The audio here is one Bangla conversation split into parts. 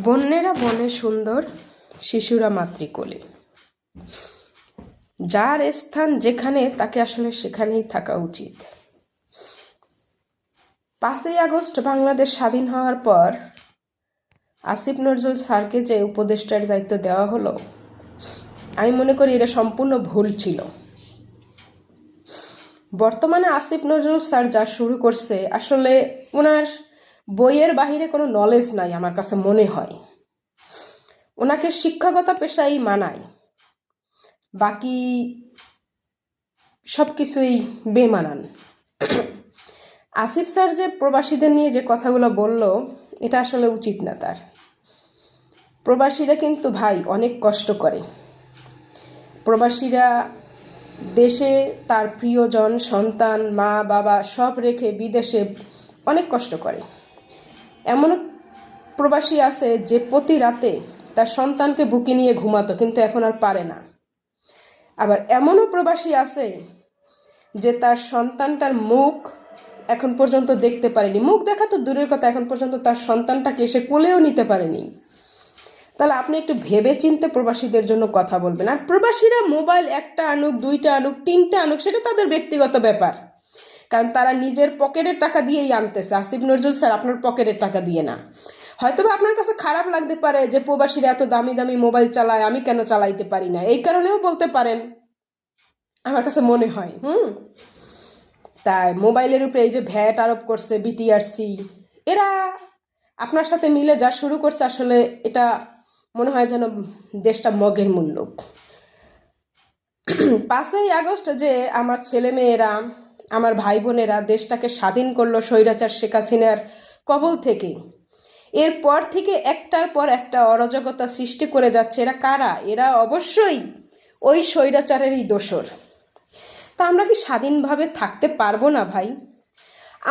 বন্যেরা বনে সুন্দর, শিশুরা মাতৃকোলে। যার স্থান যেখানে তাকে আসলে সেখানেই থাকা উচিত। 5ই আগস্ট বাংলাদেশ স্বাধীন হওয়ার পর আসিফ নজরুল স্যারকে যে উপদেষ্টার দায়িত্ব দেওয়া হলো, আমি মনে করি এটা সম্পূর্ণ ভুল ছিল। বর্তমানে আসিফ নজরুল স্যার যা শুরু করছে, আসলে ওনার বইয়ের বাহিরে কোনো নলেজ নাই আমার কাছে মনে হয়। ওনাকে শিক্ষাগত পেশাই মানায়, বাকি সব কিছুই বেমানান। আসিফ স্যার যে প্রবাসীদের নিয়ে যে কথাগুলো বলল, এটা আসলে উচিত না তার। প্রবাসীরা কিন্তু ভাই অনেক কষ্ট করে। প্রবাসীরা দেশে তার প্রিয়জন, সন্তান, মা বাবা সব রেখে বিদেশে অনেক কষ্ট করে। এমন প্রবাসী আছে যে প্রতি রাতে তার সন্তানকে বুকে নিয়ে ঘুমাতো, কিন্তু এখন আর পারে না। আবার এমনও প্রবাসী আছে যে তার সন্তানটার মুখ এখন পর্যন্ত দেখতে পারেনি। মুখ দেখা তো দূরের কথা, এখন পর্যন্ত তার সন্তানটাকে সে কোলেও নিতে পারেনি। তাহলে আপনি একটু ভেবে চিন্তে প্রবাসীদের জন্য কথা বলবেন। আর প্রবাসীরা মোবাইল একটা আনুক, 2টা আনুক, 3টা আনুক, সেটা তাদের ব্যক্তিগত ব্যাপার, কারণ তারা নিজের পকেটের টাকা দিয়েই আনতেছে। আসিফ নজরুল স্যার আপনার পকেটের টাকা দিয়ে না। হয়তোবা আপনার কাছে খারাপ লাগতে পারে যে প্রবাসীরা এত দামি দামি মোবাইল চালায়, আমি কেন চালাইতে পারি না, এই কারণেও বলতে পারেন, আমার কাছে মনে হয়। তাই মোবাইলের উপরে এই যে ভ্যাট আরোপ করছে বিটিআরসি, এরা আপনার সাথে মিলে যা শুরু করছে, আসলে এটা মনে হয় যেন দেশটা মগের মূল্য। 5ই আগস্ট যে আমার ছেলে মেয়েরা, আমার ভাই বোনেরা দেশটাকে স্বাধীন করলো স্বৈরাচার শেখ হাসিনার কবল থেকে, এরপর থেকে একটার পর একটা অরাজকতা সৃষ্টি করে যাচ্ছে। এরা কারা? এরা অবশ্যই ওই স্বৈরাচারেরই দোসর। তা আমরা কি স্বাধীনভাবে থাকতে পারবো না ভাই?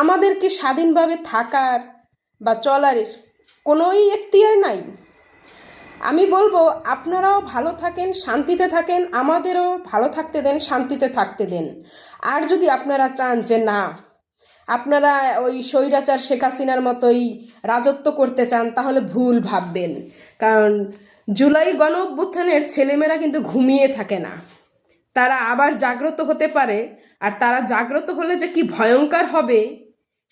আমাদের কি স্বাধীনভাবে থাকার বা চলার কোনোই এখতিয়ার নাই? আমি বলবো আপনারাও ভালো থাকেন, শান্তিতে থাকেন, আমাদেরও ভালো থাকতে দেন, শান্তিতে থাকতে দেন। আর যদি আপনারা চান যে না, আপনারা ওই স্বৈরাচার শেখ হাসিনার মতোই রাজত্ব করতে চান, তাহলে ভুল ভাববেন। কারণ জুলাই গণ অভ্যুত্থানের ছেলেমেয়েরা কিন্তু ঘুমিয়ে থাকে না, তারা আবার জাগ্রত হতে পারে। আর তারা জাগ্রত হলে যে কি ভয়ঙ্কর হবে,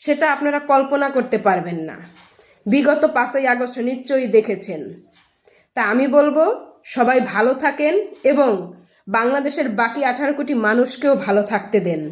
সেটা আপনারা কল্পনা করতে পারবেন না। বিগত 5ই আগস্ট নিশ্চয়ই দেখেছেন। তা আমি বলবো সবাই ভালো থাকেন এবং বাংলাদেশের বাকি 18 কোটি মানুষকেও ভালো থাকতে দেন।